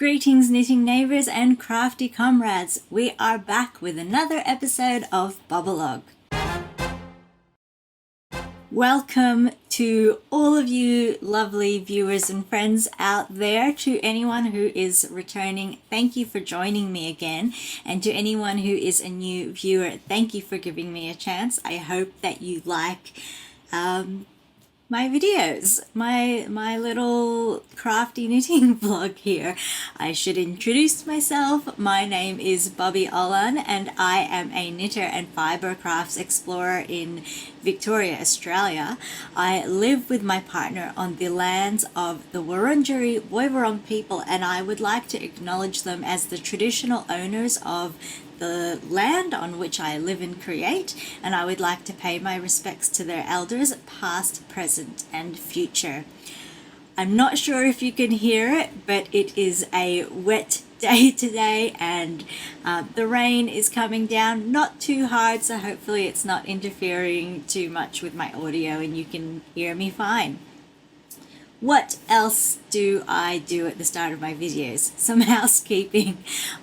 Greetings, knitting neighbours and crafty comrades. We are back with another episode of Bobolog. Welcome to all of you lovely viewers and friends out there. To anyone who is returning, thank you for joining me again. And to anyone who is a new viewer, thank you for giving me a chance. I hope that you like my videos, my little crafty knitting vlog here. I should introduce myself. My name is Bobolog and I am a knitter and fibre crafts explorer in Victoria, Australia. I live with my partner on the lands of the Wurundjeri Woiwurrung people, and I would like to acknowledge them as the traditional owners of the land on which I live and create, and I would like to pay my respects to their elders, past, present, and future. I'm not sure if you can hear it, but it is a wet day today, and the rain is coming down, not too hard, so hopefully it's not interfering too much with my audio and you can hear me fine. What else do I do at the start of my videos? Some housekeeping.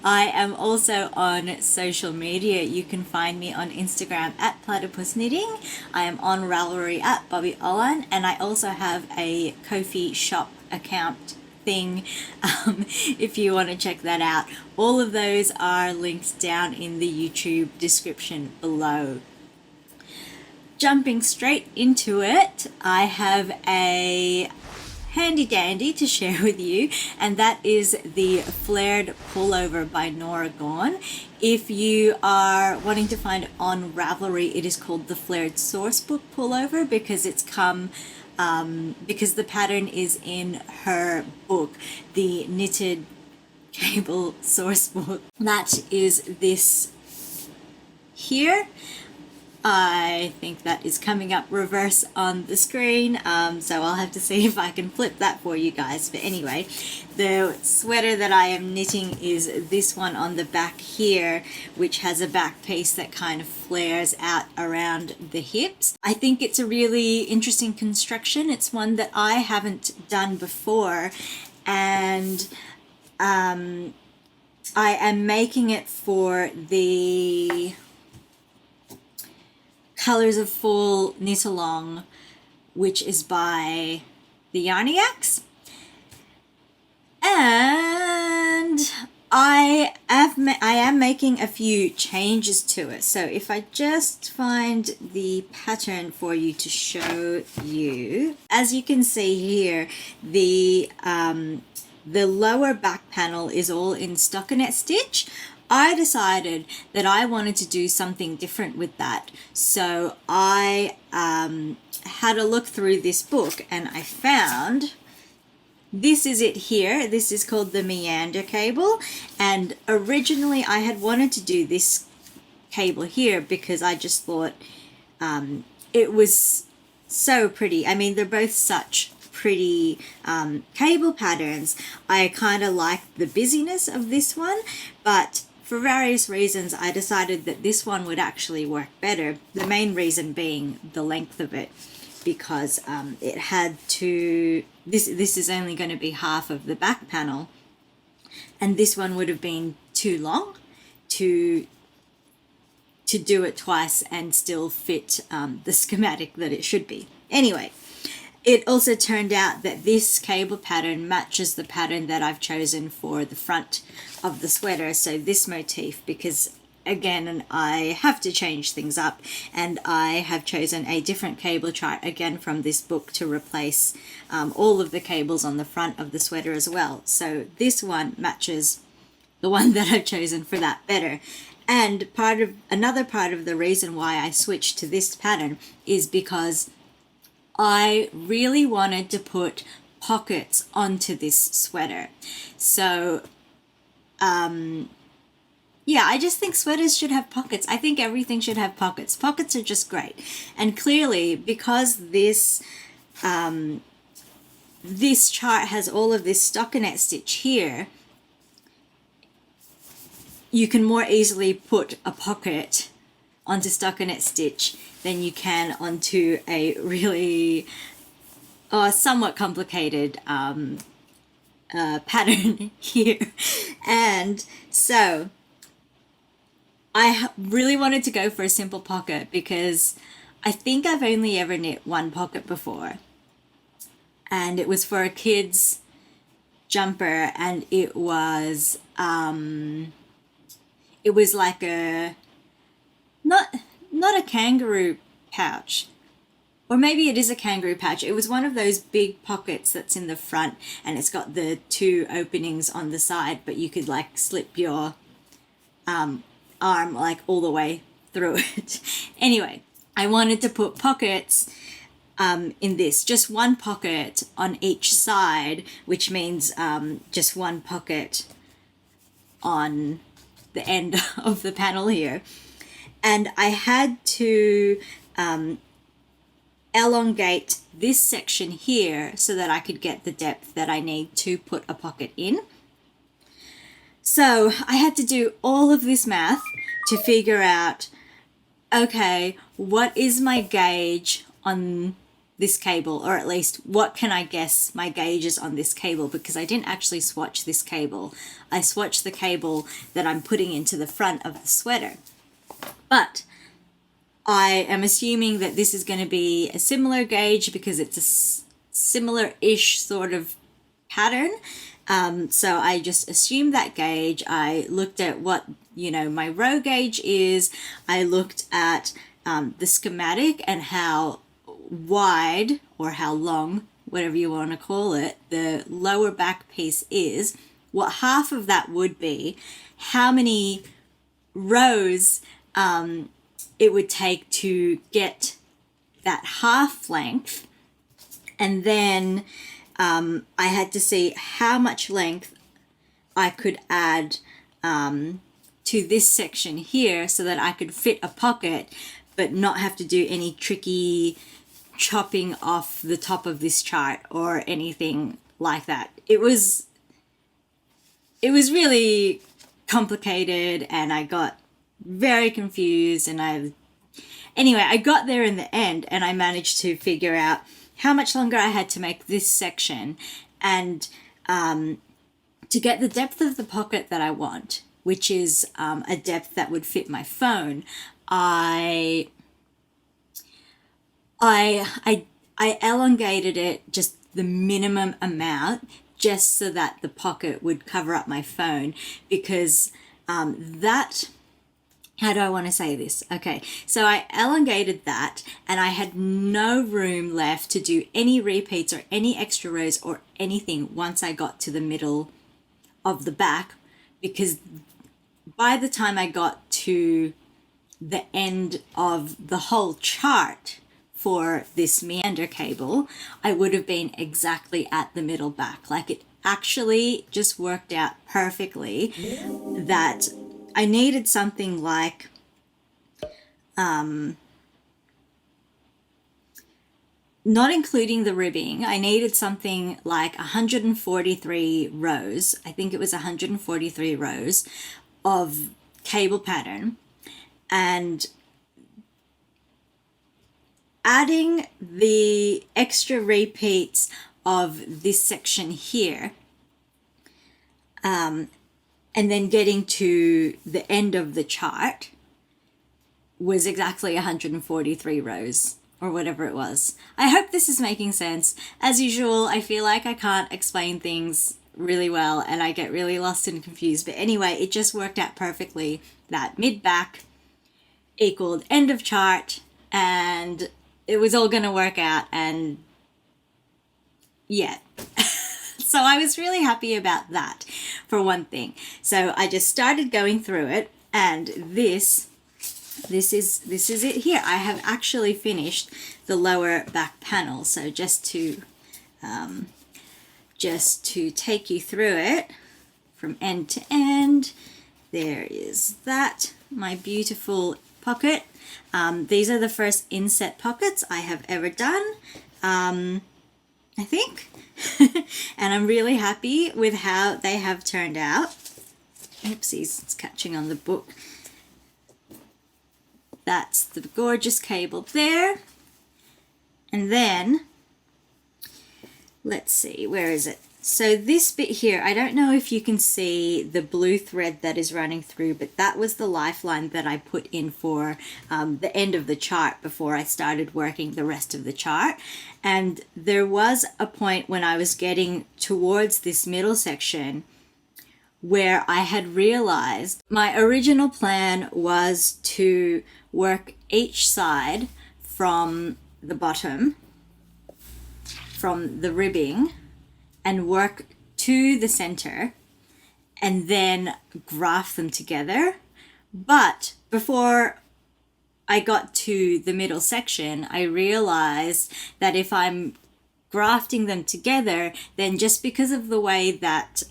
I am also on social media. You can find me on Instagram at Platypus Knitting. I am on Ravelry at Bobolog, and I also have a Ko-fi shop account thing if you want to check that out. All of those are linked down in the YouTube description below. Jumping straight into it, I have a handy dandy to share with you, and that is the Flared Pullover by Nora Gorn. If you are wanting to find it on Ravelry, it is called the Flared Sourcebook Pullover because it's come because the pattern is in her book, the Knitted Cable Sourcebook. That is this here. I think that is coming up reverse on the screen, so I'll have to see if I can flip that for you guys. But anyway, the sweater that I am knitting is this one on the back here, which has a back piece that kind of flares out around the hips. I think it's a really interesting construction. It's one that I haven't done before, and I am making it for the Colors of Fall Knit Along, which is by the Yarniacs. And I am making a few changes to it. So if I just find the pattern for you to show you, as you can see here, the lower back panel is all in stockinette stitch. I decided that I wanted to do something different with that. So I had a look through this book and I found this is it here. This is called the Meander cable, and originally I had wanted to do this cable here because I just thought it was so pretty. I mean, they're both such pretty cable patterns. I kind of like the busyness of this one, but for various reasons I decided that this one would actually work better. The main reason being the length of it, because it had to, this is only going to be half of the back panel, and this one would have been too long to do it twice and still fit the schematic that it should be. Anyway, it also turned out that this cable pattern matches the pattern that I've chosen for the front of the sweater. So this motif, because again, I have to change things up, and I have chosen a different cable chart again from this book to replace all of the cables on the front of the sweater as well. So this one matches the one that I've chosen for that better. And another part of the reason why I switched to this pattern is because I really wanted to put pockets onto this sweater. So, yeah, I just think sweaters should have pockets. I think everything should have pockets. Pockets are just great. And clearly, because this this chart has all of this stockinette stitch here, you can more easily put a pocket onto stockinette stitch than you can onto a really somewhat complicated pattern here. And so I really wanted to go for a simple pocket because I think I've only ever knit one pocket before, and it was for a kid's jumper, and it was like a not a kangaroo pouch, or maybe it is a kangaroo pouch. It was one of those big pockets that's in the front, and it's got the two openings on the side, but you could like slip your arm like all the way through it. Anyway, I wanted to put pockets in this, just one pocket on each side, which means just one pocket on the end of the panel here. And I had to elongate this section here so that I could get the depth that I need to put a pocket in. So I had to do all of this math to figure out, okay, what is my gauge on this cable, or at least what can I guess my gauges on this cable, because I didn't actually swatch this cable. I swatched the cable that I'm putting into the front of the sweater. But I am assuming that this is going to be a similar gauge because it's a similar-ish sort of pattern. So I just assumed that gauge. I looked at what, my row gauge is. I looked at the schematic and how wide, or how long, whatever you want to call it, the lower back piece is, what half of that would be, how many rows it would take to get that half length, and then I had to see how much length I could add to this section here so that I could fit a pocket but not have to do any tricky chopping off the top of this chart or anything like that. It was really complicated, and I got very confused, and I got there in the end, and I managed to figure out how much longer I had to make this section, and to get the depth of the pocket that I want, which is a depth that would fit my phone, I elongated it just the minimum amount, just so that the pocket would cover up my phone, because how do I want to say this? Okay, so I elongated that, and I had no room left to do any repeats or any extra rows or anything once I got to the middle of the back, because by the time I got to the end of the whole chart for this meander cable, I would have been exactly at the middle back. Like, it actually just worked out perfectly that I needed something like not including the ribbing, I needed something like 143 rows. I think it was 143 rows of cable pattern, and adding the extra repeats of this section here, and then getting to the end of the chart was exactly 143 rows, or whatever it was. I hope this is making sense. As usual, I feel like I can't explain things really well, and I get really lost and confused. But anyway, it just worked out perfectly that mid-back equaled end of chart, and it was all going to work out, and yeah. So I was really happy about that, for one thing. So I just started going through it, and this is it here. I have actually finished the lower back panel. So just to take you through it from end to end, there is that, my beautiful pocket. These are the first inset pockets I have ever done, I think. And I'm really happy with how they have turned out. Oopsies, it's catching on the book. That's the gorgeous cable there. And then, let's see, where is it? So this bit here, I don't know if you can see the blue thread that is running through, but that was the lifeline that I put in for the end of the chart before I started working the rest of the chart. And there was a point when I was getting towards this middle section where I had realized my original plan was to work each side from the bottom, from the ribbing, and work to the center and then graft them together. But before I got to the middle section, I realized that if I'm grafting them together, then just because of the way that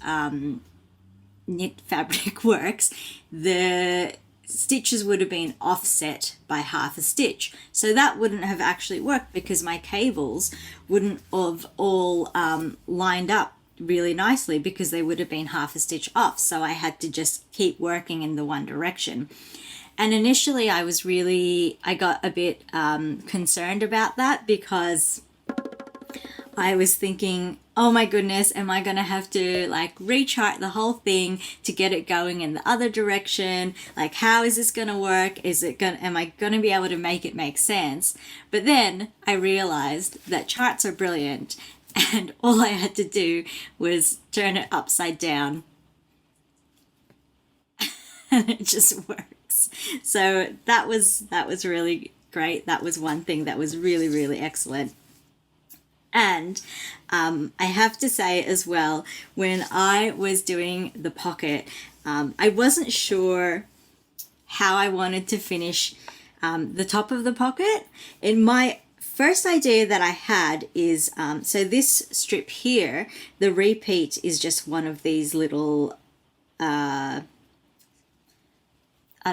knit fabric works, the stitches would have been offset by half a stitch. So that wouldn't have actually worked because my cables wouldn't have all lined up really nicely because they would have been half a stitch off. So I had to just keep working in the one direction. And initially I got a bit concerned about that because I was thinking, oh my goodness, am I going to have to like rechart the whole thing to get it going in the other direction? Like, how is this going to work? Am I going to be able to make it make sense? But then I realized that charts are brilliant and all I had to do was turn it upside down and it just works. So that was really great. That was one thing that was really, really excellent. And I have to say as well, when I was doing the pocket, I wasn't sure how I wanted to finish the top of the pocket. In my first idea that I had is, so this strip here, the repeat is just one of these little, I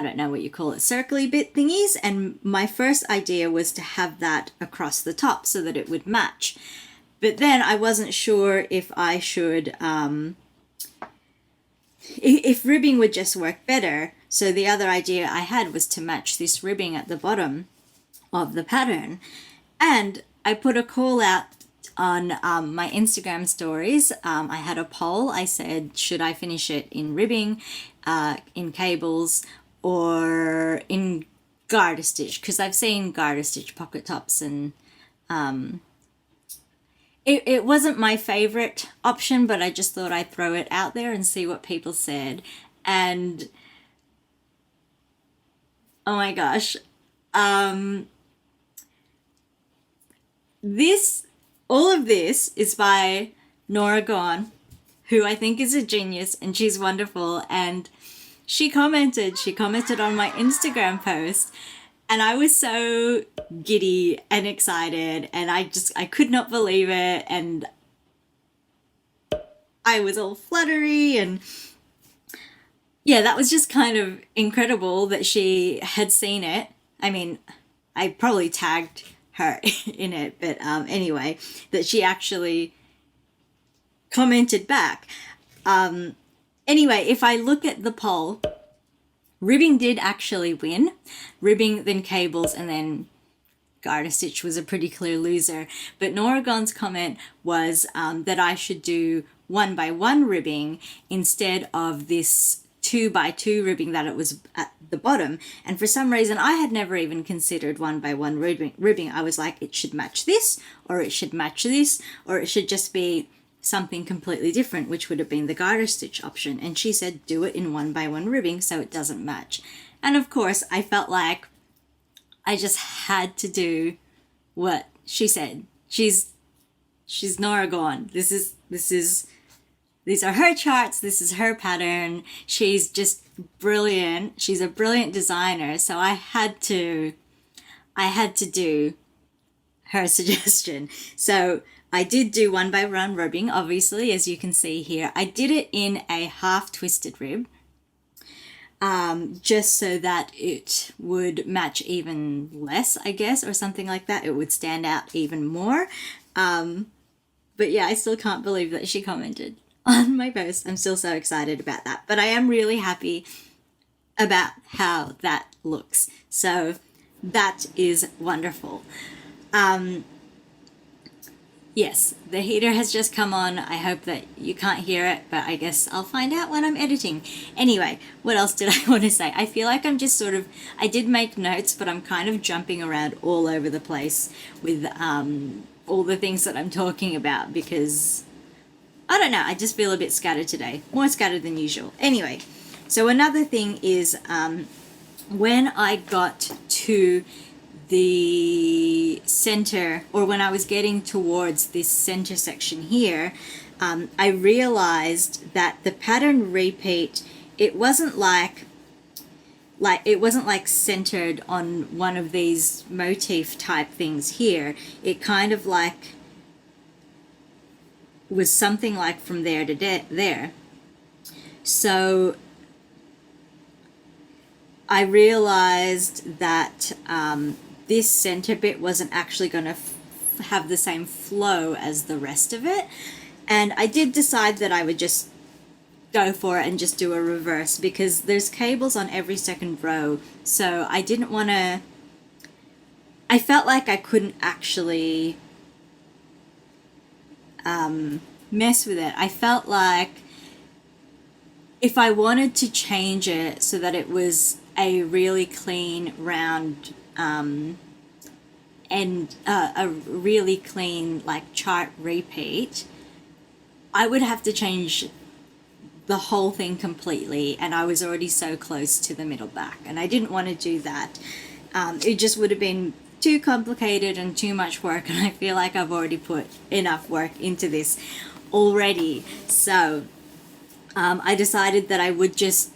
don't know what you call it, circly bit thingies. And my first idea was to have that across the top so that it would match. But then I wasn't sure if I should, if ribbing would just work better. So the other idea I had was to match this ribbing at the bottom of the pattern. And I put a call out on my Instagram stories. I had a poll. I said, should I finish it in ribbing, in cables, or in garter stitch? Because I've seen garter stitch pocket tops, and it wasn't my favorite option, but I just thought I'd throw it out there and see what people said. And oh my gosh, all of this is by Nora Gone, who I think is a genius, and she's wonderful. And she commented on my Instagram post, and I was so giddy and excited, and I could not believe it, and I was all fluttery, and yeah, that was just kind of incredible that she had seen it. I mean, I probably tagged her in it, but anyway, that she actually commented back. Anyway, if I look at the poll, ribbing did actually win. Ribbing, then cables, and then garter stitch was a pretty clear loser. But Nora Gone's comment was that I should do 1x1 ribbing instead of this 2x2 ribbing that it was at the bottom. And for some reason, I had never even considered 1x1 ribbing. I was like, it should match this, or it should match this, or it should just be something completely different, which would have been the garter stitch option. And she said, do it in 1x1 ribbing so it doesn't match. And of course, I felt like I just had to do what she said. She's Nora Gone. These are her charts. This is her pattern. She's just brilliant. She's a brilliant designer. So I had to do her suggestion. So I did do 1x1 ribbing, obviously, as you can see here. I did it in a half twisted rib, just so that it would match even less, I guess, or something like that. It would stand out even more. But yeah, I still can't believe that she commented on my post. I'm still so excited about that. But I am really happy about how that looks. So that is wonderful. Yes, the heater has just come on. I hope that you can't hear it, but I guess I'll find out when I'm editing. Anyway, what else did I want to say? I feel like I'm just sort of, I did make notes, but I'm kind of jumping around all over the place with all the things that I'm talking about because, I don't know, I just feel a bit scattered today. More scattered than usual. Anyway, so another thing is when I got to the center, or when I was getting towards this center section here, I realized that the pattern repeat, it wasn't like it wasn't like centered on one of these motif type things here. It kind of like was something like from there to there. So I realized that this center bit wasn't actually going to have the same flow as the rest of it. And I did decide that I would just go for it and just do a reverse because there's cables on every second row. So I didn't want to, I felt like I couldn't actually mess with it. I felt like if I wanted to change it so that it was a really clean round and a really clean like chart repeat, I would have to change the whole thing completely, and I was already so close to the middle back, and I didn't want to do that. It just would have been too complicated and too much work, and I feel like I've already put enough work into this already. So I decided that I would just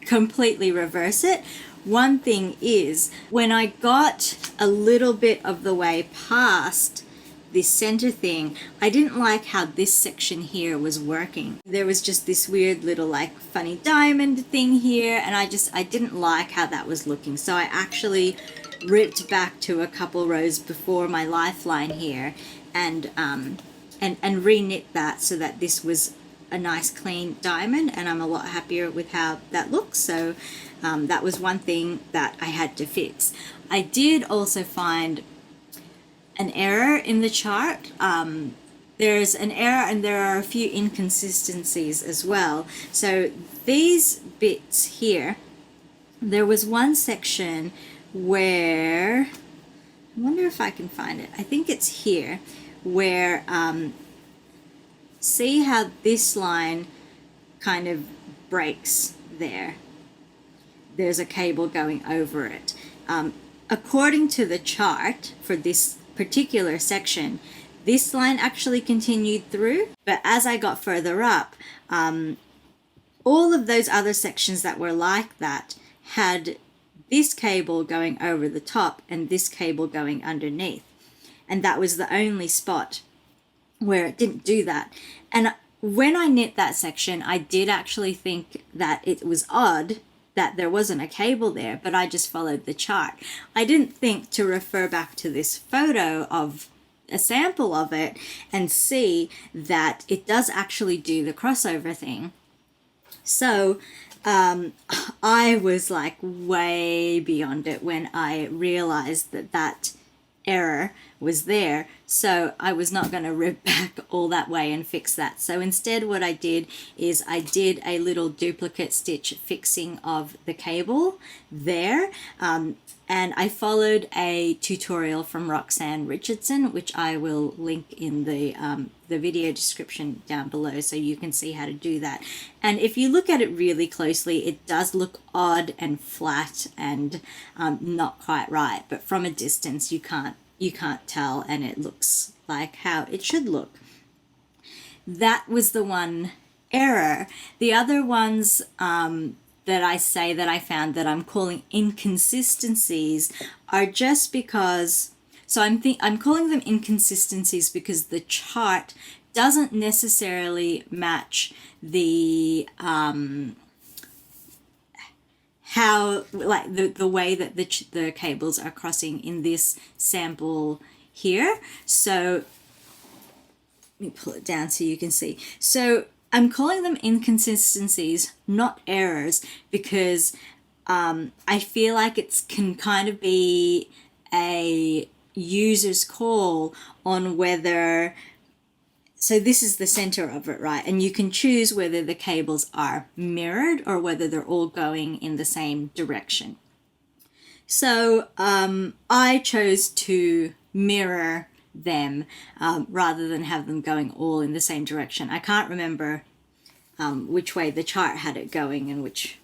completely reverse it. One thing is, when I got a little bit of the way past this center thing, I didn't like how this section here was working. There was just this weird little like funny diamond thing here, and I didn't like how that was looking. So I actually ripped back to a couple rows before my lifeline here and re-knit that so that this was a nice clean diamond, and I'm a lot happier with how that looks. So that was one thing that I had to fix. I did also find an error in the chart. There's an error and there are a few inconsistencies as well. So these bits here, there was one section where, I wonder if I can find it. I think it's here, where see how this line kind of breaks there. There's a cable going over it. According to the chart for this particular section, this line actually continued through, but as I got further up, all of those other sections that were like that had this cable going over the top and this cable going underneath, and that was the only spot where it didn't do that. And when I knit that section, I did actually think that it was odd that there wasn't a cable there, but I just followed the chart. I didn't think to refer back to this photo of a sample of it and see that it does actually do the crossover thing. So I was like way beyond it when I realized that that error was there. So I was not going to rip back all that way and fix that. So instead what I did is I did a little duplicate stitch fixing of the cable there, and I followed a tutorial from Roxanne Richardson, which I will link in the video description down below so you can see how to do that. And if you look at it really closely, it does look odd and flat and not quite right, but from a distance you can't tell, and it looks like how it should look. That was the one error. The other ones that I say that I found that I'm calling inconsistencies are just because, so I'm calling them inconsistencies because the chart doesn't necessarily match the how, like the way that the cables are crossing in this sample here. So let me pull it down so you can see. So I'm calling them inconsistencies, not errors, because I feel like it can kind of be a user's call on whether so this is the center of it, right? And you can choose whether the cables are mirrored or whether they're all going in the same direction. So I chose to mirror them rather than have them going all in the same direction. I can't remember which way the chart had it going and which,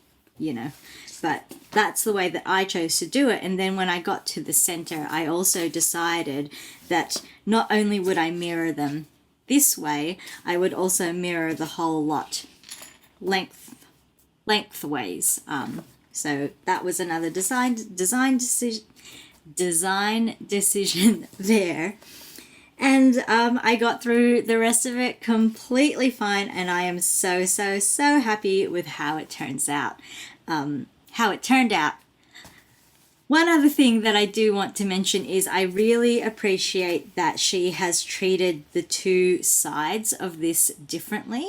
but that's the way that I chose to do it. And then when I got to the center, I also decided that not only would I mirror them this way, I would also mirror the whole lot lengthways. So that was another design decision there. And I got through the rest of it completely fine, and I am so happy with how it turns out. How it turned out. One other thing that I do want to mention is I really appreciate that she has treated the two sides of this differently.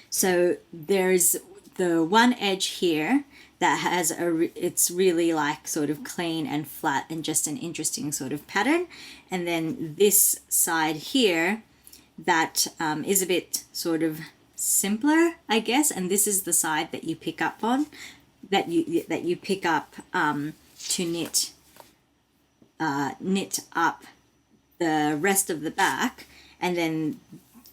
So there's the one edge here that has it's really like sort of clean and flat and just an interesting sort of pattern. And then this side here that is a bit sort of simpler, I guess. And this is the side that you pick up on, that you pick up to knit up the rest of the back, and then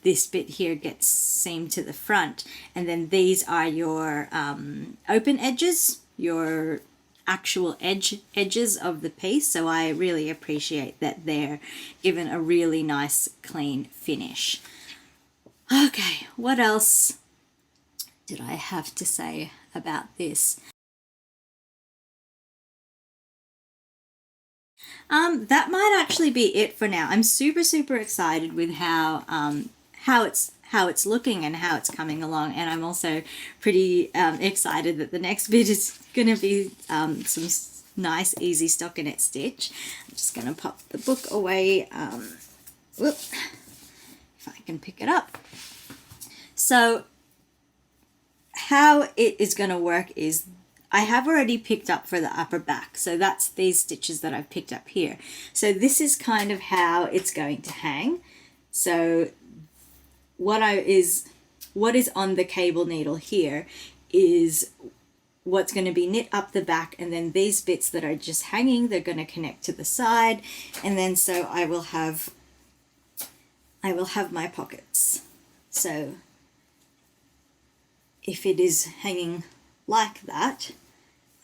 this bit here gets seamed to the front, and then these are your open edges, your actual edges of the piece. So I really appreciate that they're given a really nice clean finish. Okay, what else did I have to say about this? That might actually be it for now. I'm super excited with how it's looking and how it's coming along, and I'm also pretty excited that the next bit is going to be some nice easy stockinette stitch. I'm just going to pop the book away. If I can pick it up. So how it is going to work is I have already picked up for the upper back. So that's these stitches that I've picked up here. So this is kind of how it's going to hang. So what is on the cable needle here is what's going to be knit up the back, and then these bits that are just hanging, they're going to connect to the side, and then so I will have my pockets. So if it is hanging like that,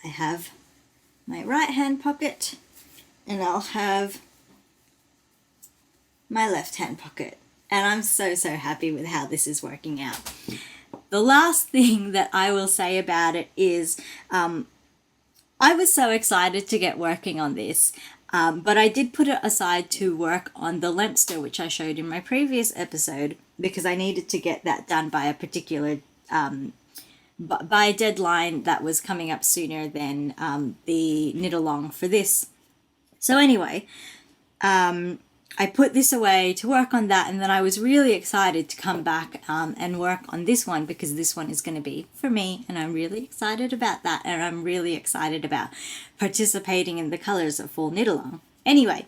I have my right hand pocket and I'll have my left hand pocket, and I'm so happy with how this is working out. The last thing that I will say about it is I was so excited to get working on this, but I did put it aside to work on the Lempster, which I showed in my previous episode, because I needed to get that done by a particular by a deadline that was coming up sooner than the knit along for this. So anyway, I put this away to work on that, and then I was really excited to come back and work on this one, because this one is going to be for me, and I'm really excited about that, and I'm really excited about participating in the colors of Fall Knit Along. Anyway,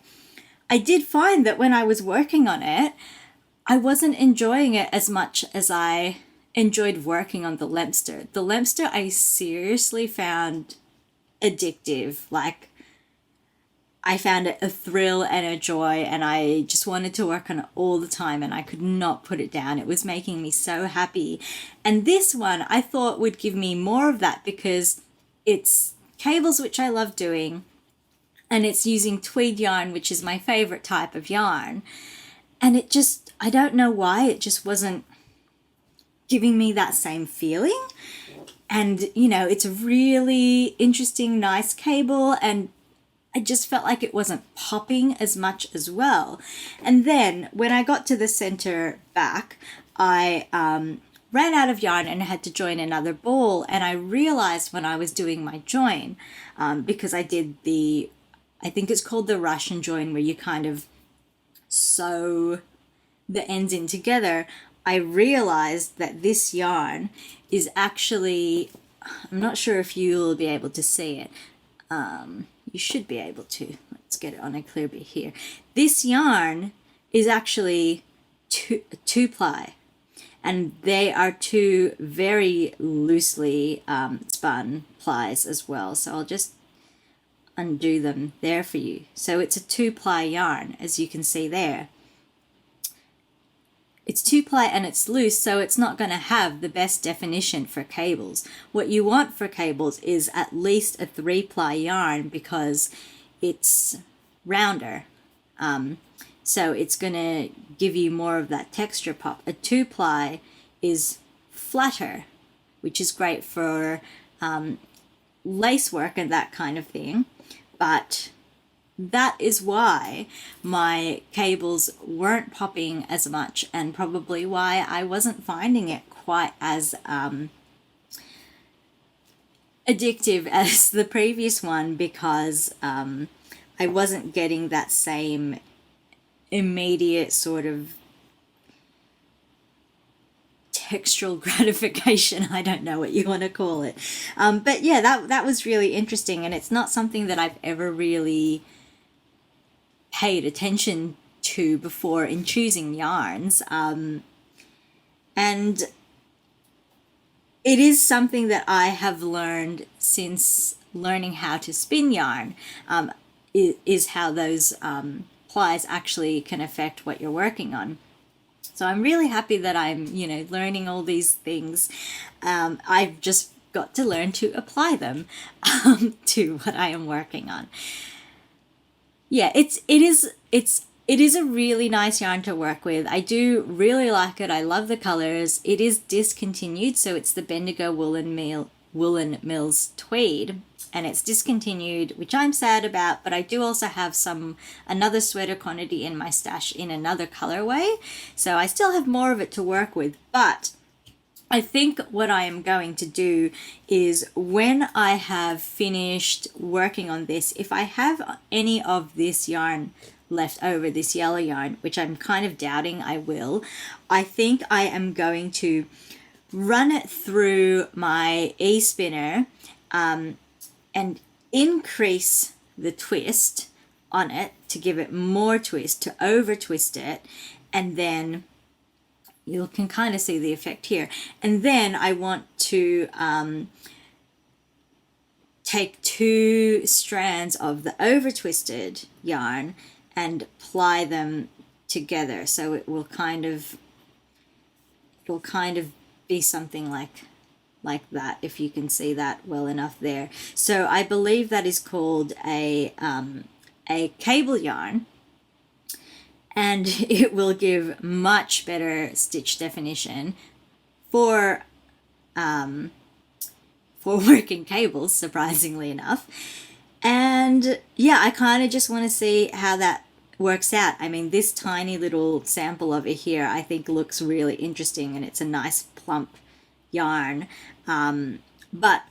I did find that when I was working on it, I wasn't enjoying it as much as I enjoyed working on the Lempster. The Lempster I seriously found addictive. Like, I found it a thrill and a joy, and I just wanted to work on it all the time, and I could not put it down. It was making me so happy. And this one I thought would give me more of that, because it's cables, which I love doing, and it's using tweed yarn, which is my favorite type of yarn. And it just, I don't know why, it just wasn't giving me that same feeling. And, you know, it's a really interesting, nice cable, and I just felt like it wasn't popping as much as well. And then when I got to the center back, I ran out of yarn and had to join another ball. And I realized when I was doing my join, because I did I think it's called the Russian join, where you kind of sew the ends in together, I realized that this yarn is actually, I'm not sure if you'll be able to see it. You should be able to. Let's get it on a clear bit here. This yarn is actually two ply, and they are two very loosely spun plies as well. So I'll just undo them there for you. So it's a 2-ply yarn, as you can see there. It's 2-ply and it's loose, so it's not going to have the best definition for cables. What you want for cables is at least a 3-ply yarn because it's rounder. So it's going to give you more of that texture pop. A 2-ply is flatter, which is great for lace work and that kind of thing. But that is why my cables weren't popping as much, and probably why I wasn't finding it quite as addictive as the previous one, because I wasn't getting that same immediate sort of textural gratification. I don't know what you want to call it. But yeah, that was really interesting, and it's not something that I've ever really paid attention to before in choosing yarns. And it is something that I have learned since learning how to spin yarn, is how those plies actually can affect what you're working on. So I'm really happy that I'm, learning all these things. I've just got to learn to apply them to what I am working on. Yeah, it is a really nice yarn to work with. I do really like it. I love the colors. It is discontinued, so it's the Bendigo Woolen Mills Tweed, and it's discontinued, which I'm sad about, but I do also have another sweater quantity in my stash in another colorway, so I still have more of it to work with. But I think what I am going to do is, when I have finished working on this, if I have any of this yarn left over, this yellow yarn, which I'm kind of doubting I will, I think I am going to run it through my e-spinner and increase the twist on it to give it more twist, to over twist it, and then you can kind of see the effect here. And then I want to take 2 strands of the over twisted yarn and ply them together, so it will kind of be something like that, if you can see that well enough there. So I believe that is called a cable yarn, and it will give much better stitch definition for working cables, surprisingly enough. And yeah, I kind of just want to see how that works out. I mean, this tiny little sample of it here I think looks really interesting, and it's a nice plump yarn. But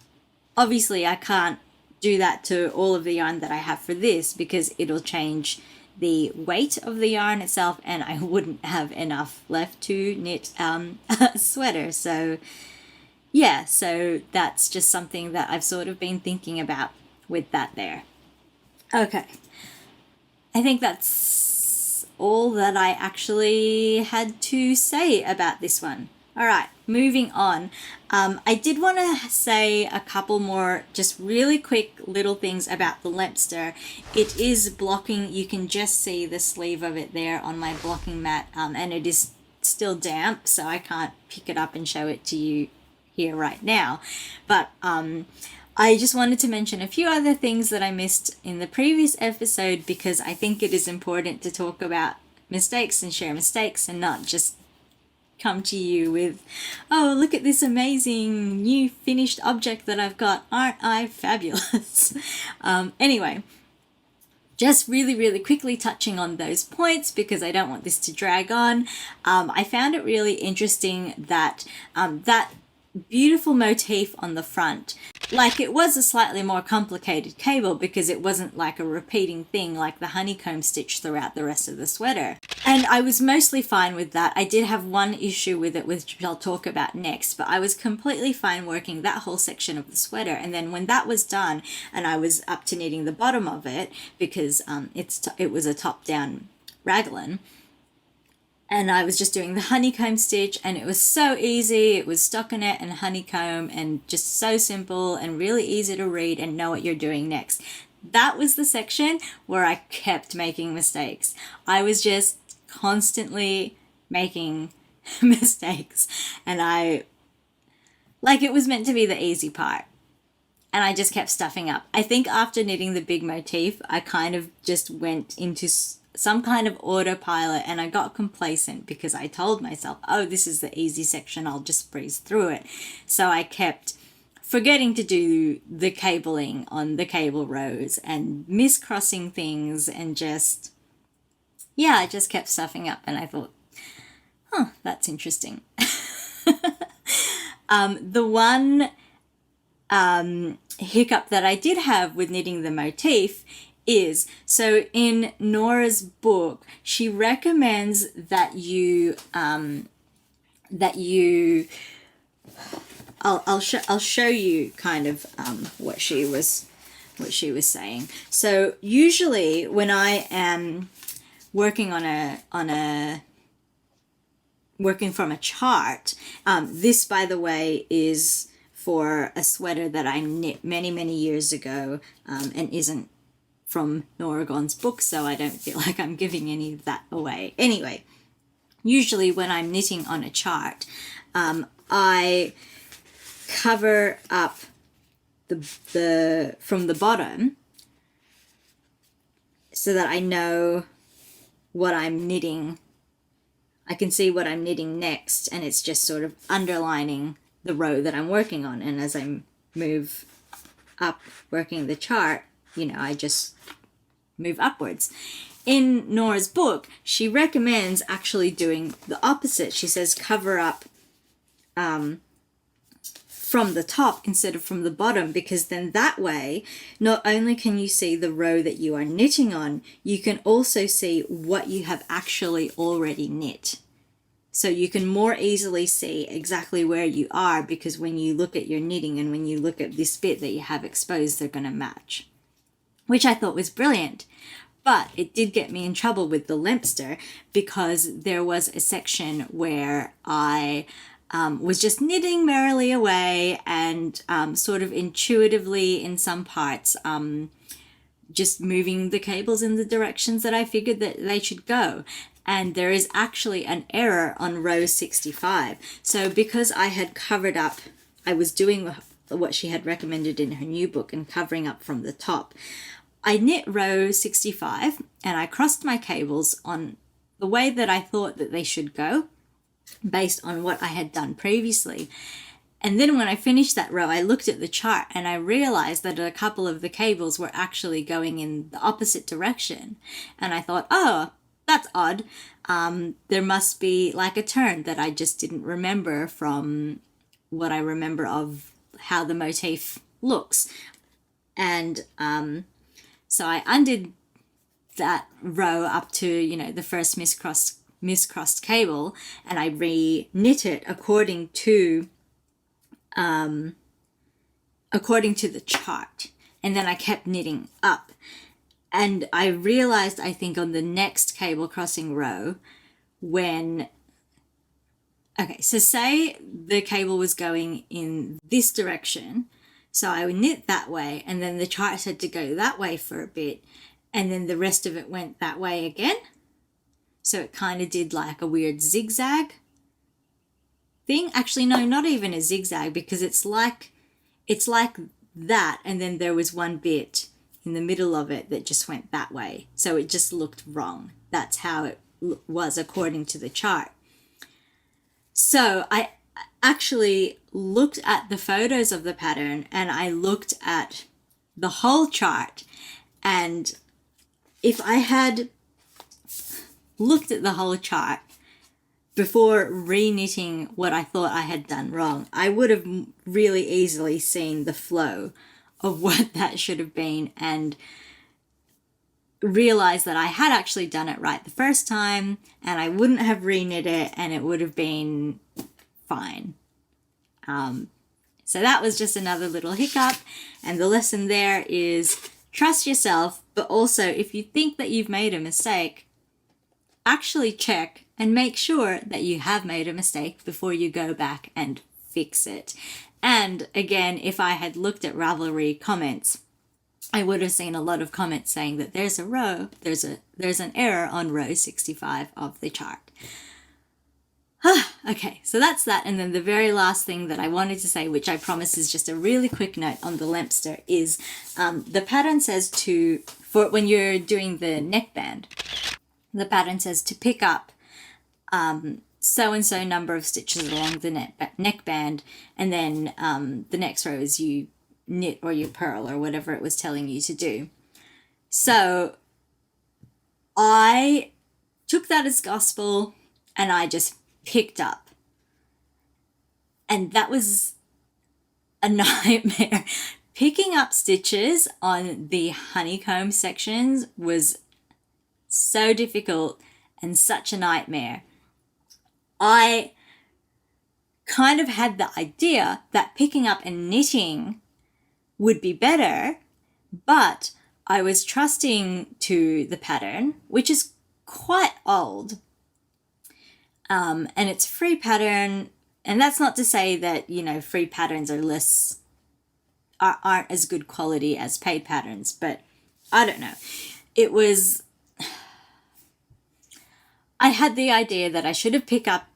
obviously I can't do that to all of the yarn that I have for this, because it'll change the weight of the yarn itself, and I wouldn't have enough left to knit a sweater. So yeah, so that's just something that I've sort of been thinking about with that there. Okay, I think that's all that I actually had to say about this one. All right, moving on. I did want to say a couple more just really quick little things about the Lempster. It is blocking. You can just see the sleeve of it there on my blocking mat, and it is still damp, so I can't pick it up and show it to you here right now. But I just wanted to mention a few other things that I missed in the previous episode, because I think it is important to talk about mistakes and share mistakes, and not just come to you with, oh, look at this amazing new finished object that I've got. Aren't I fabulous? Anyway, just really quickly touching on those points, because I don't want this to drag on. I found it really interesting that that beautiful motif on the front, like, it was a slightly more complicated cable, because it wasn't like a repeating thing like the honeycomb stitch throughout the rest of the sweater. And I was mostly fine with that. I did have one issue with it, which I'll talk about next, but I was completely fine working that whole section of the sweater. And then when that was done and I was up to knitting the bottom of it, because it was a top-down raglan, and I was just doing the honeycomb stitch, and it was so easy. It was stockinette and honeycomb, and just so simple and really easy to read and know what you're doing next. That was the section where I kept making mistakes. I was just constantly making mistakes, and it was meant to be the easy part, and I just kept stuffing up. I think after knitting the big motif, I kind of just went into some kind of autopilot, and I got complacent because I told myself, oh, this is the easy section, I'll just breeze through it. So I kept forgetting to do the cabling on the cable rows and miscrossing things, and I just kept stuffing up, and I thought, that's interesting. The one hiccup that I did have with knitting the motif is, so in Nora's book, she recommends that you I'll show you kind of what she was saying. So usually when I am working working from a chart, this, by the way, is for a sweater that I knit many years ago, and isn't from Nora Gon's book, so I don't feel like I'm giving any of that away. Anyway, usually when I'm knitting on a chart, I cover up the from the bottom so that I know what I'm knitting. I can see what I'm knitting next, and it's just sort of underlining the row that I'm working on. And as I move up working the chart, I just move upwards. In Nora's book, she recommends actually doing the opposite. She says cover up from the top instead of from the bottom, because then that way, not only can you see the row that you are knitting on, you can also see what you have actually already knit. So you can more easily see exactly where you are, because when you look at your knitting and when you look at this bit that you have exposed, they're going to match, which I thought was brilliant. But it did get me in trouble with the Lempster, because there was a section where I was just knitting merrily away and sort of intuitively in some parts just moving the cables in the directions that I figured that they should go. And there is actually an error on row 65. So because I had covered up, I was doing what she had recommended in her new book and covering up from the top, I knit row 65 and I crossed my cables on the way that I thought that they should go, based on what I had done previously. And then when I finished that row, I looked at the chart and I realized that a couple of the cables were actually going in the opposite direction. And I thought, oh, that's odd. There must be like a turn that I just didn't remember from what I remember of how the motif looks. And so I undid that row up to, the first miscrossed cable, and I re-knit it according to the chart, and then I kept knitting up. And I realized, I think, on the next cable crossing row, so say the cable was going in this direction, so I would knit that way, and then the chart had to go that way for a bit, and then the rest of it went that way again. So it kind of did like a weird zigzag thing. Actually, no, not even a zigzag, because it's like that, and then there was one bit in the middle of it that just went that way. So it just looked wrong. That's how it was according to the chart. So I actually looked at the photos of the pattern, and I looked at the whole chart, and if I had looked at the whole chart before re-knitting what I thought I had done wrong, I would have really easily seen the flow of what that should have been and realized that I had actually done it right the first time, and I wouldn't have re-knit it, and it would have been fine. So that was just another little hiccup, and the lesson there is trust yourself, but also if you think that you've made a mistake, actually check and make sure that you have made a mistake before you go back and fix it. And again, if I had looked at Ravelry comments, I would have seen a lot of comments saying that there's an error on row 65 of the chart. Okay, so that's that. And then the very last thing that I wanted to say, which I promise is just a really quick note on the Lempster, is the pattern says for when you're doing the neckband, the pattern says to pick up so-and-so number of stitches along the neckband, and then the next row is you knit or you purl or whatever it was telling you to do. So I took that as gospel and I just picked up, and that was a nightmare. Picking up stitches on the honeycomb sections was so difficult and such a nightmare. I kind of had the idea that picking up and knitting would be better, but I was trusting to the pattern, which is quite old. And it's free pattern, and that's not to say that, you know, free patterns aren't as good quality as paid patterns, but I don't know. I had the idea that I should have picked up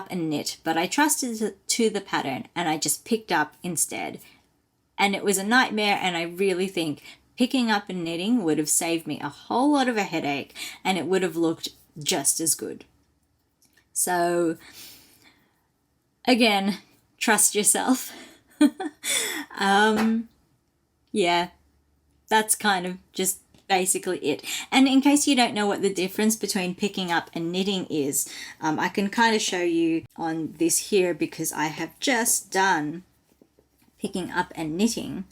and knit, but I trusted to the pattern and I just picked up instead. And it was a nightmare, and I really think picking up and knitting would have saved me a whole lot of a headache, and it would have looked just as good. So, again, trust yourself. Yeah, that's kind of just basically it. And in case you don't know what the difference between picking up and knitting is, I can kind of show you on this here, because I have just done picking up and knitting.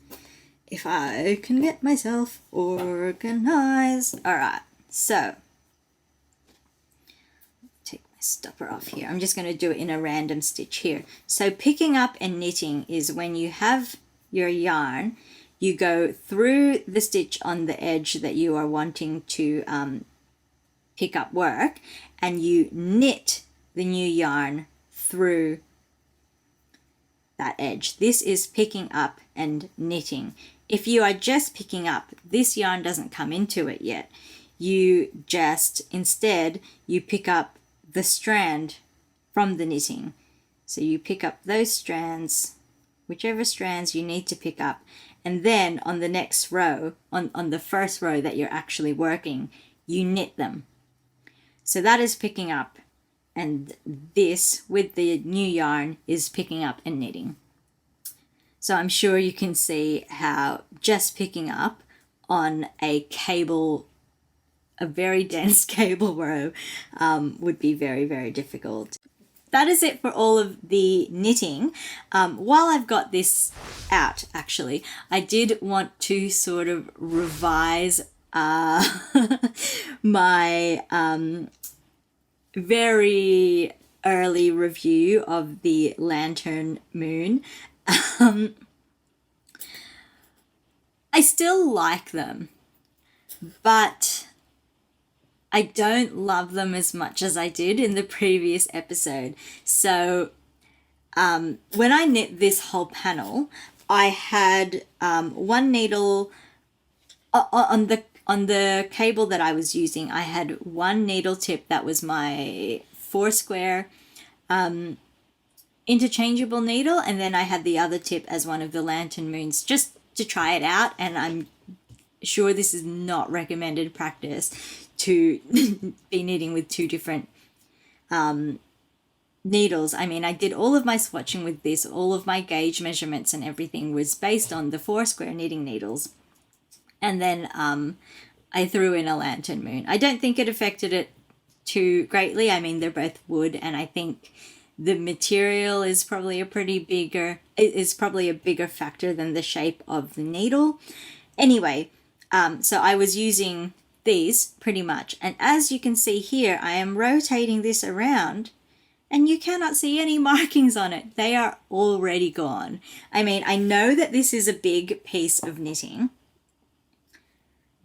If I can get myself organized. All right, so stopper off here. I'm just going to do it in a random stitch here. So picking up and knitting is when you have your yarn, you go through the stitch on the edge that you are wanting to pick up work, and you knit the new yarn through that edge. This is picking up and knitting. If you are just picking up, this yarn doesn't come into it yet. Instead you pick up the strand from the knitting. So you pick up those strands, whichever strands you need to pick up, and then on the next row, on the first row that you're actually working, you knit them. So that is picking up, and this with the new yarn is picking up and knitting. So I'm sure you can see how just picking up on a very dense cable row would be very, very difficult. That is it for all of the knitting. While I've got this out, actually, I did want to sort of revise my very early review of the Lantern Moon. I still like them, but I don't love them as much as I did in the previous episode. So when I knit this whole panel, I had one needle on the cable that I was using. I had one needle tip that was my 4-square interchangeable needle, and then I had the other tip as one of the Lantern Moons, just to try it out. And I'm sure this is not recommended practice to be knitting with two different needles. I mean, I did all of my swatching with this. All of my gauge measurements and everything was based on the 4-square knitting needles. And then I threw in a Lantern Moon. I don't think it affected it too greatly. I mean, they're both wood, and I think the material is probably a bigger factor than the shape of the needle. Anyway, so I was using these pretty much, and as you can see here, I am rotating this around, and you cannot see any markings on it. They are already gone. I mean, I know that this is a big piece of knitting,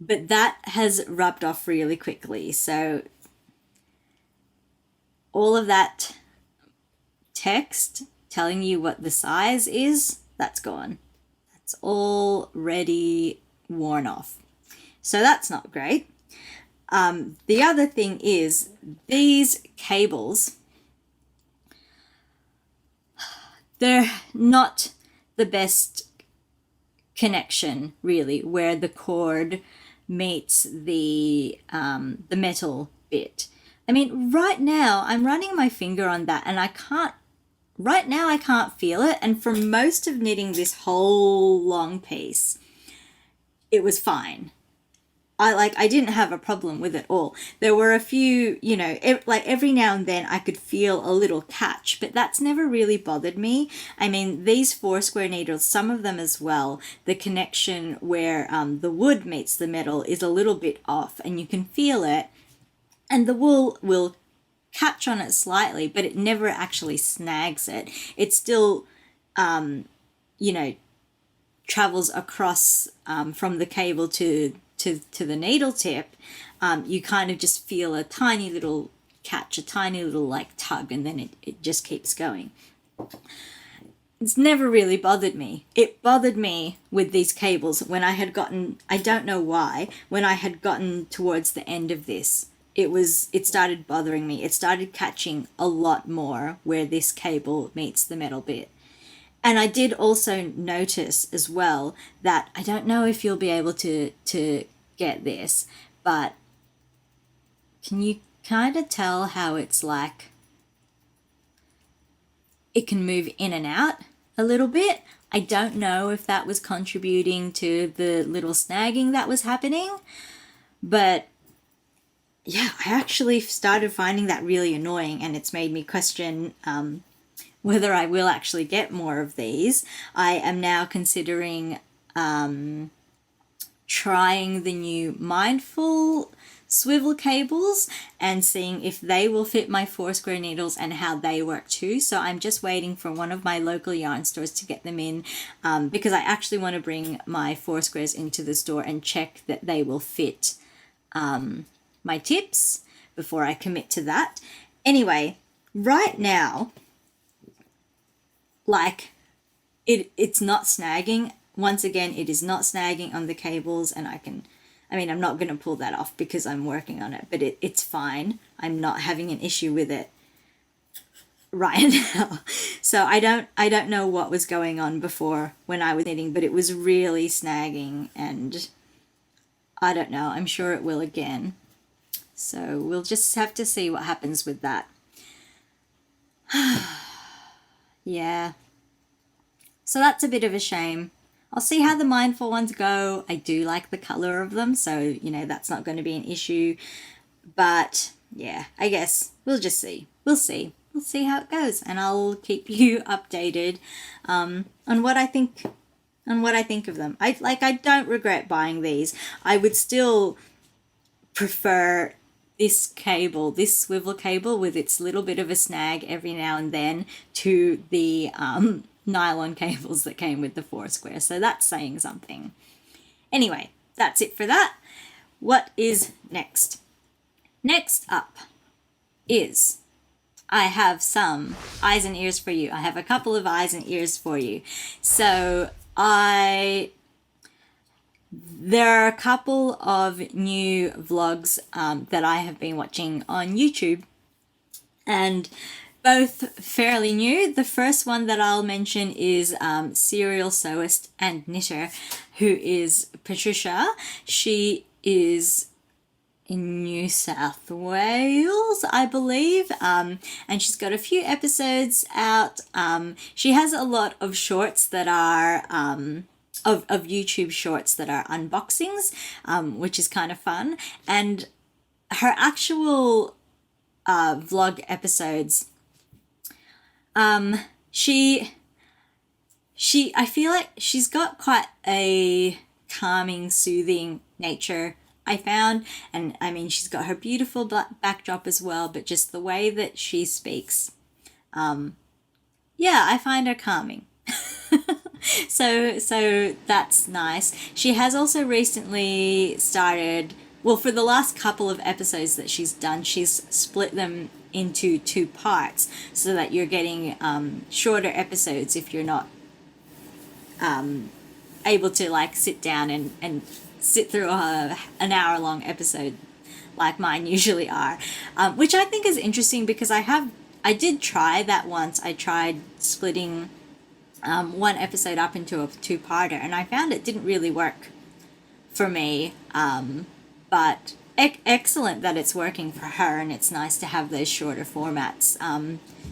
but that has rubbed off really quickly. So all of that text telling you what the size is, that's gone. That's already worn off. So that's not great. The other thing is these cables, they're not the best connection really, where the cord meets the metal bit. I mean, right now I'm running my finger on that and I can't feel it. And for most of knitting this whole long piece, it was fine. I didn't have a problem with it all. There were a few, like every now and then I could feel a little catch, but that's never really bothered me. I mean, these 4 square needles, some of them as well, the connection where the wood meets the metal is a little bit off and you can feel it, and the wool will catch on it slightly, but it never actually snags it. It still, travels across from the cable to the needle tip. You kind of just feel a tiny little catch, a tiny little like tug, and then it just keeps going. It's never really bothered me. It bothered me with these cables when I had gotten, I don't know why, when I had gotten towards the end of this, it started bothering me. It started catching a lot more where this cable meets the metal bit. And I did also notice as well that, I don't know if you'll be able to get this, but can you kind of tell how it's like, it can move in and out a little bit? I don't know if that was contributing to the little snagging that was happening, but yeah, I actually started finding that really annoying, and it's made me question whether I will actually get more of these. I am now considering trying the new Mindful swivel cables and seeing if they will fit my 4 square needles and how they work too. So I'm just waiting for one of my local yarn stores to get them in, because I actually want to bring my 4 squares into the store and check that they will fit my tips before I commit to that. Anyway, right now, like, it's not snagging. Once again, it is not snagging on the cables, and I'm not going to pull that off because I'm working on it, but it's fine. I'm not having an issue with it right now. So I don't know what was going on before when I was knitting, but it was really snagging, and I don't know. I'm sure it will again. So we'll just have to see what happens with that. Yeah. So that's a bit of a shame. I'll see how the Mindful ones go. I do like the color of them, so, that's not going to be an issue. But, yeah, I guess we'll just see. We'll see. We'll see how it goes, and I'll keep you updated on what I think of them. I don't regret buying these. I would still prefer this cable, this swivel cable with its little bit of a snag every now and then, to the nylon cables that came with the 4 square. So that's saying something. Anyway, that's it for that. What is next? Next up is, I have some eyes and ears for you. I have a couple of eyes and ears for you. So there are a couple of new vlogs that I have been watching on YouTube, and both fairly new. The first one that I'll mention is serial sewist and knitter, who is Patricia. She is in New South Wales, I believe, and she's got a few episodes out. She has a lot of shorts that are of YouTube shorts that are unboxings, which is kind of fun. And her actual vlog episodes, she I feel like she's got quite a calming, soothing nature, I found. And I mean, she's got her beautiful backdrop as well, but just the way that she speaks, yeah, I find her calming. So that's nice. She has also recently started well, for the last couple of episodes that she's done, she's split them into 2 parts so that you're getting shorter episodes if you're not able to like sit down and sit through an hour-long episode like mine usually are, which I think is interesting because I did try that once. I tried splitting one episode up into a 2-parter, and I found it didn't really work for me. But excellent that it's working for her, and it's nice to have those shorter formats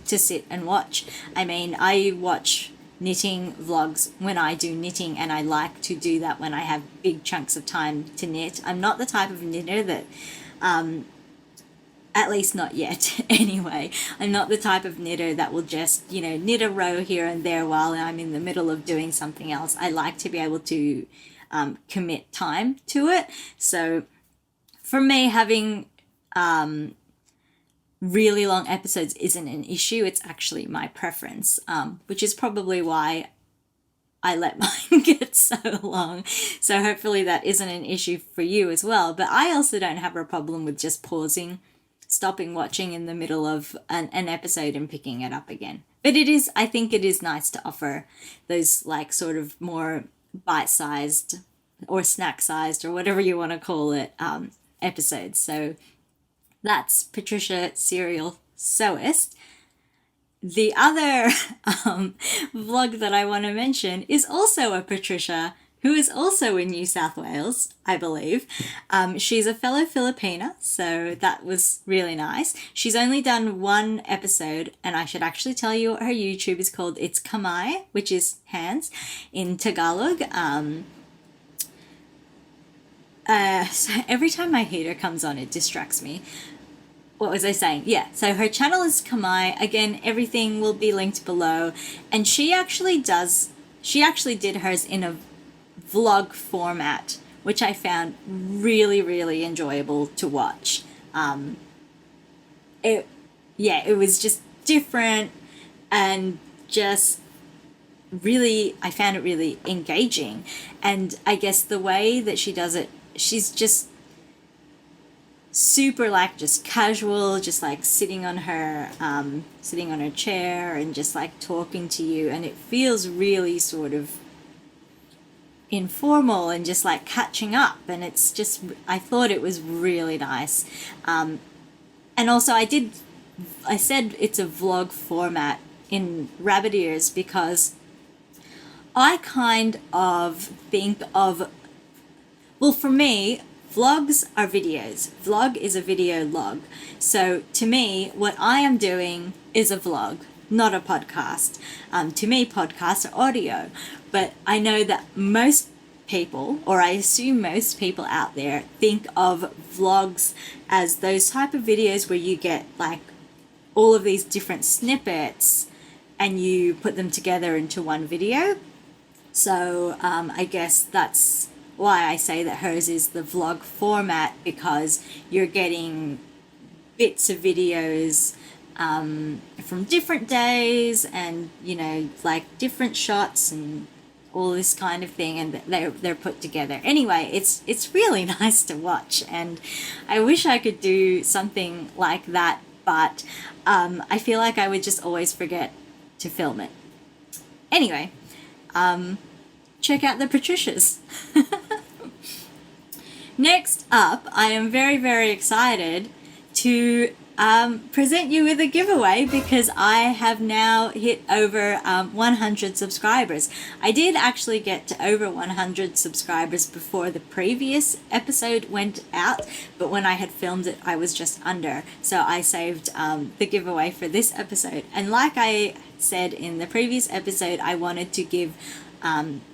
to sit and watch. I mean, I watch knitting vlogs when I do knitting, and I like to do that when I have big chunks of time to knit. I'm not the type of knitter that at least not yet anyway. I'm not the type of knitter that will just, knit a row here and there while I'm in the middle of doing something else. I like to be able to commit time to it. So for me, having really long episodes isn't an issue. It's actually my preference, which is probably why I let mine get so long. So hopefully that isn't an issue for you as well. But I also don't have a problem with just stopping watching in the middle of an episode and picking it up again. But I think it is nice to offer those like sort of more bite-sized or snack-sized or whatever you want to call it episodes. So that's Patricia Serial Sewist. The other vlog that I want to mention is also a Patricia who is also in New South Wales, I believe. She's a fellow Filipina, so that was really nice. She's only done 1 episode, and I should actually tell you what her YouTube is called. It's Kamay, which is hands in Tagalog. So every time my heater comes on, it distracts me. What was I saying? Yeah, so her channel is Kamay. Again, everything will be linked below. And she actually did hers in a vlog format, which I found really, really enjoyable to watch. It was just different and just really, I found it really engaging. And I guess the way that she does it, she's just super like just casual, just like sitting on her chair and just like talking to you, and it feels really sort of informal and just like catching up, and it's just, I thought it was really nice. And also I said it's a vlog format in rabbit ears because I kind of think of, well, for me, vlogs are videos. Vlog is a video log. So to me, what I am doing is a vlog, not a podcast. To me, podcasts are audio. But I know that most people, or I assume most people out there, think of vlogs as those type of videos where you get like all of these different snippets and you put them together into one video. So I guess that's why I say that hers is the vlog format, because you're getting bits of videos from different days and, like different shots and all this kind of thing, and they're put together. Anyway, it's really nice to watch, and I wish I could do something like that, but I feel like I would just always forget to film it. Anyway, check out the Patricias. Next up, I am very, very excited to present you with a giveaway because I have now hit over 100 subscribers. I did actually get to over 100 subscribers before the previous episode went out, but when I had filmed it, I was just under. So I saved the giveaway for this episode. And like I said in the previous episode, I wanted to give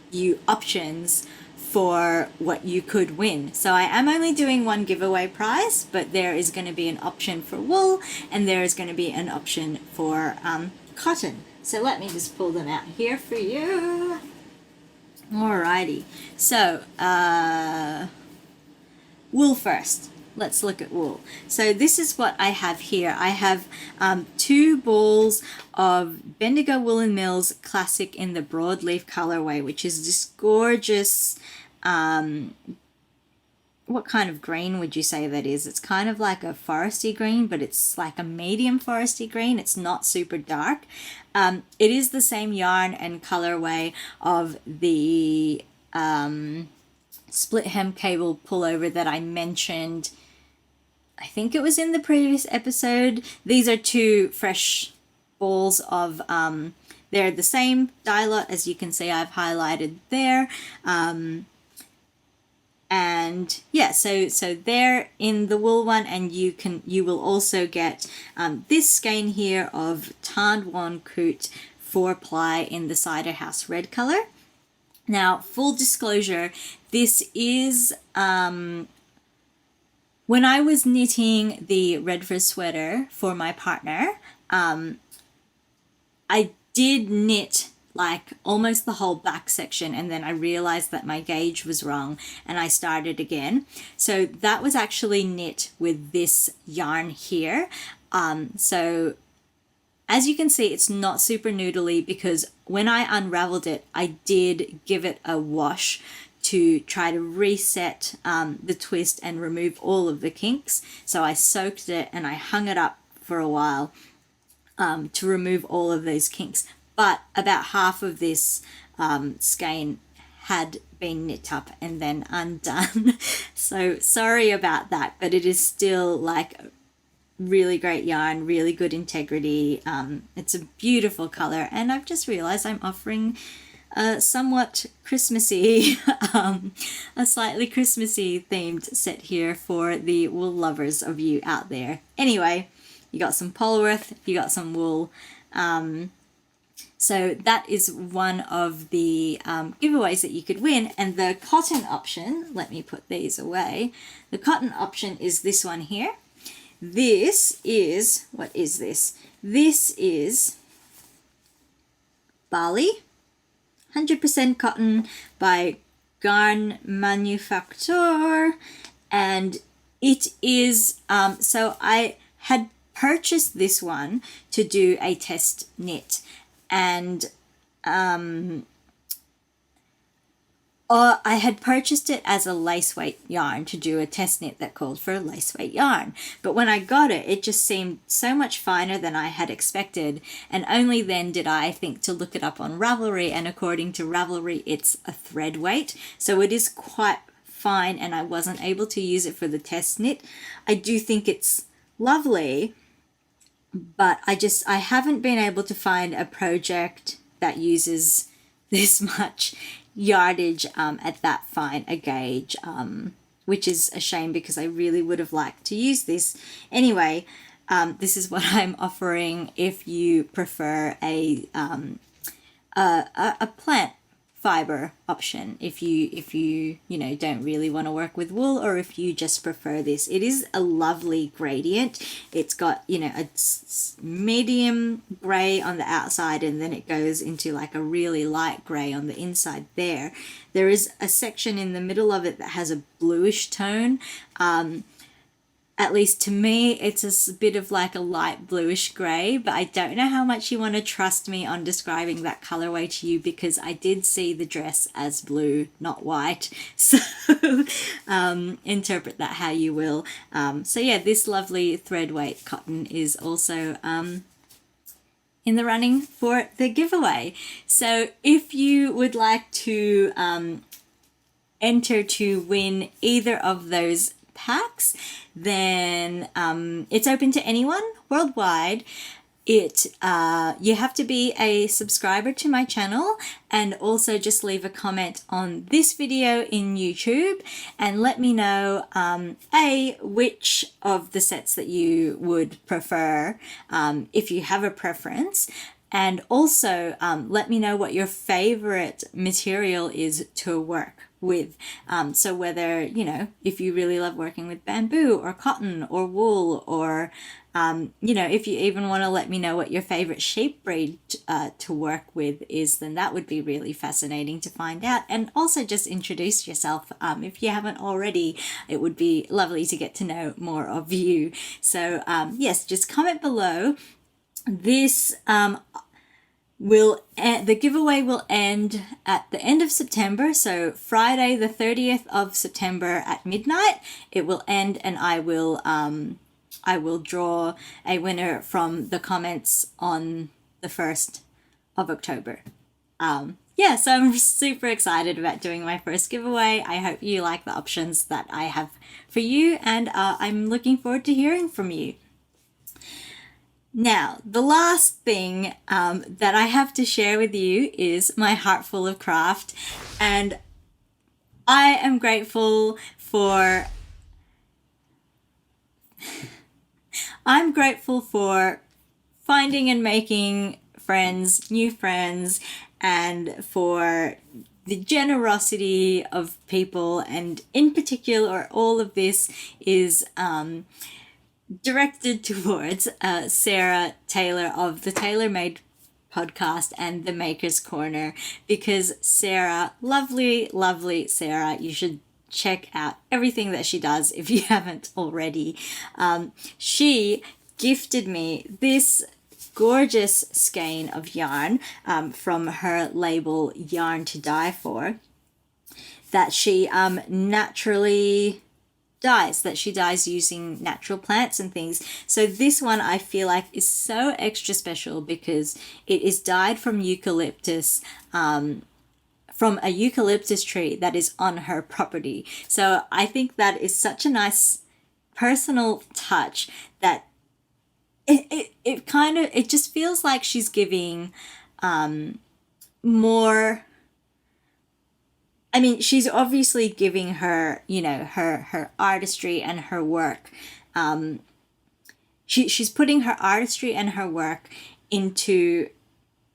you options for what you could win. So I am only doing 1 giveaway prize, but there is going to be an option for wool and there is going to be an option for cotton. So let me just pull them out here for you. Alrighty. So wool first. Let's look at wool. So this is what I have here. I have 2 balls of Bendigo Woolen Mills Classic in the broadleaf colorway, which is this gorgeous what kind of green would you say that is? It's kind of like a foresty green, but it's like a medium foresty green. It's not super dark. It is the same yarn and colorway of the split hem cable pullover that I mentioned. I think it was in the previous episode. These are two fresh balls of, they're the same dye lot, as you can see I've highlighted there. And yeah, so they're in the wool one, and you will also get this skein here of Tanned Wan Coot 4-ply in the Cider House red color. Now, full disclosure, this is when I was knitting the Redford sweater for my partner, I did knit like almost the whole back section, and then I realized that my gauge was wrong and I started again. So that was actually knit with this yarn here. So as you can see, it's not super noodly, because when I unraveled it, I did give it a wash to try to reset the twist and remove all of the kinks. So I soaked it and I hung it up for a while to remove all of those kinks. But about half of this skein had been knit up and then undone. So sorry about that, but it is still like really great yarn, really good integrity. It's a beautiful color, and I've just realized I'm offering a somewhat Christmassy, a slightly Christmassy themed set here for the wool lovers of you out there. Anyway, you got some Polworth, you got some wool. So that is one of the giveaways that you could win. And the cotton option, let me put these away. The cotton option is this one here. This is, what is this? This is Bali, 100% cotton by Garn Manufacture. And it is, so I had purchased this one to do a test knit. And I had purchased it as a lace weight yarn to do a test knit that called for a lace weight yarn. But when I got it, it just seemed so much finer than I had expected. And only then did I think to look it up on Ravelry. And according to Ravelry, it's a thread weight. So it is quite fine, and I wasn't able to use it for the test knit. I do think it's lovely, but I haven't been able to find a project that uses this much yardage at that fine a gauge, which is a shame, because I really would have liked to use this. Anyway, this is what I'm offering if you prefer a plant fiber option, if you don't really want to work with wool, or if you just prefer this. It is a lovely gradient. It's got a medium gray on the outside, and then it goes into like a really light gray on the inside. There is a section in the middle of it that has a bluish tone. At least to me, it's a bit of like a light bluish grey, but I don't know how much you want to trust me on describing that colourway to you, because I did see the dress as blue, not white. So interpret that how you will. So yeah, this lovely thread weight cotton is also in the running for the giveaway. So if you would like to enter to win either of those packs, then it's open to anyone worldwide. You have to be a subscriber to my channel, and also just leave a comment on this video in YouTube and let me know which of the sets that you would prefer, if you have a preference. And also let me know what your favorite material is to work with. So whether, if you really love working with bamboo or cotton or wool, or, if you even want to let me know what your favorite sheep breed to work with is, then that would be really fascinating to find out. And also just introduce yourself. If you haven't already, it would be lovely to get to know more of you. So yes, just comment below. This the giveaway will end at the end of September, so Friday the 30th of September at midnight it will end, and I will draw a winner from the comments on the 1st of October. Yeah, so I'm super excited about doing my first giveaway. I hope you like the options that I have for you, and I'm looking forward to hearing from you. Now, the last thing that I have to share with you is my heart full of craft, and I am grateful for finding and making friends, new friends, and for the generosity of people, and in particular all of this is directed towards Sarah Taylor of the Taylor Made podcast and the Maker's Corner, because Sarah, lovely Sarah, you should check out everything that she does if you haven't already. She gifted me this gorgeous skein of yarn from her label Yarn to Die For, that she naturally dyes, that she dyes using natural plants and things. So this one I feel like is so extra special because it is dyed from eucalyptus, from a eucalyptus tree that is on her property. So I think that is such a nice personal touch that it just feels like she's giving more. I mean, she's obviously giving her, her artistry and her work. She's putting her artistry and her work into,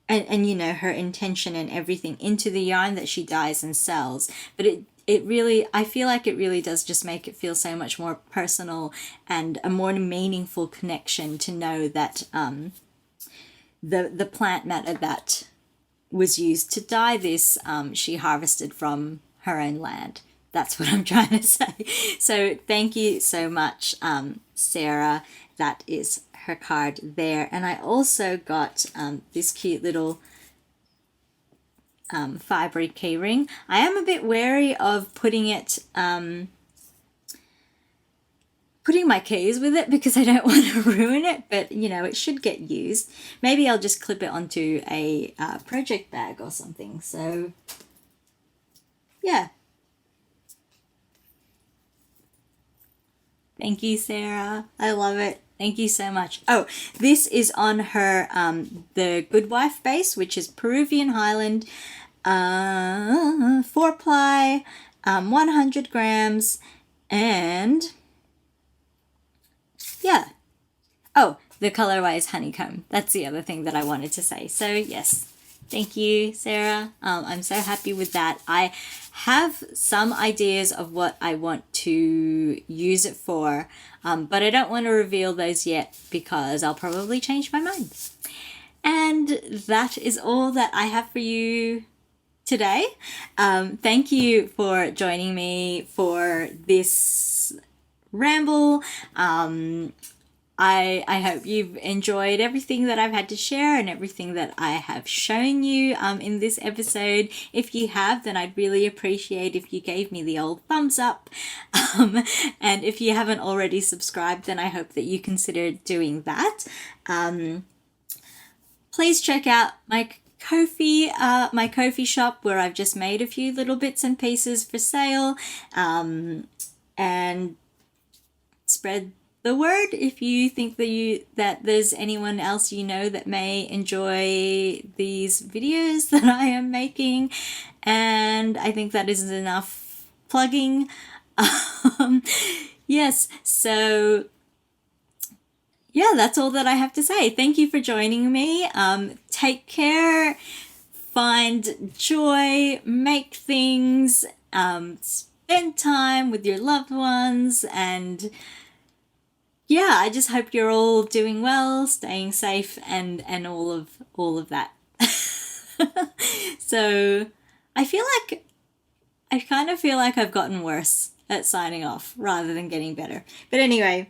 and her intention and everything into the yarn that she dyes and sells. But it really, I feel like it really does just make it feel so much more personal and a more meaningful connection to know that the plant matter that was used to dye this, she harvested from her own land. That's what I'm trying to say. So thank you so much, Sarah. That is her card there. And I also got this cute little Fibre key ring. I am a bit wary of putting my keys with it because I don't want to ruin it, but it should get used. Maybe I'll just clip it onto a project bag or something. So yeah. Thank you, Sarah. I love it. Thank you so much. Oh, this is on her the Good Wife base, which is Peruvian Highland, 4-ply, 100 grams, and yeah. Oh, the colorway is honeycomb. That's the other thing that I wanted to say. So yes, thank you, Sarah. I'm so happy with that. I have some ideas of what I want to use it for, but I don't want to reveal those yet because I'll probably change my mind. And that is all that I have for you today. Thank you for joining me for this ramble. I hope you've enjoyed everything that I've had to share and everything that I have shown you in this episode. If you have, then I'd really appreciate if you gave me the old thumbs up. And if you haven't already subscribed, then I hope that you consider doing that. Please check out my Ko-fi shop, where I've just made a few little bits and pieces for sale, and spread the word if you think that there's anyone else that may enjoy these videos that I am making. And I think that is enough plugging. Yes, so yeah, that's all that I have to say. Thank you for joining me. Take care, find joy, make things, spend time with your loved ones, and yeah, I just hope you're all doing well, staying safe, and all of that. So I kind of feel like I've gotten worse at signing off rather than getting better. But anyway,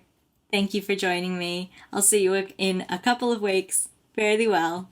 thank you for joining me. I'll see you in a couple of weeks. Fare thee well.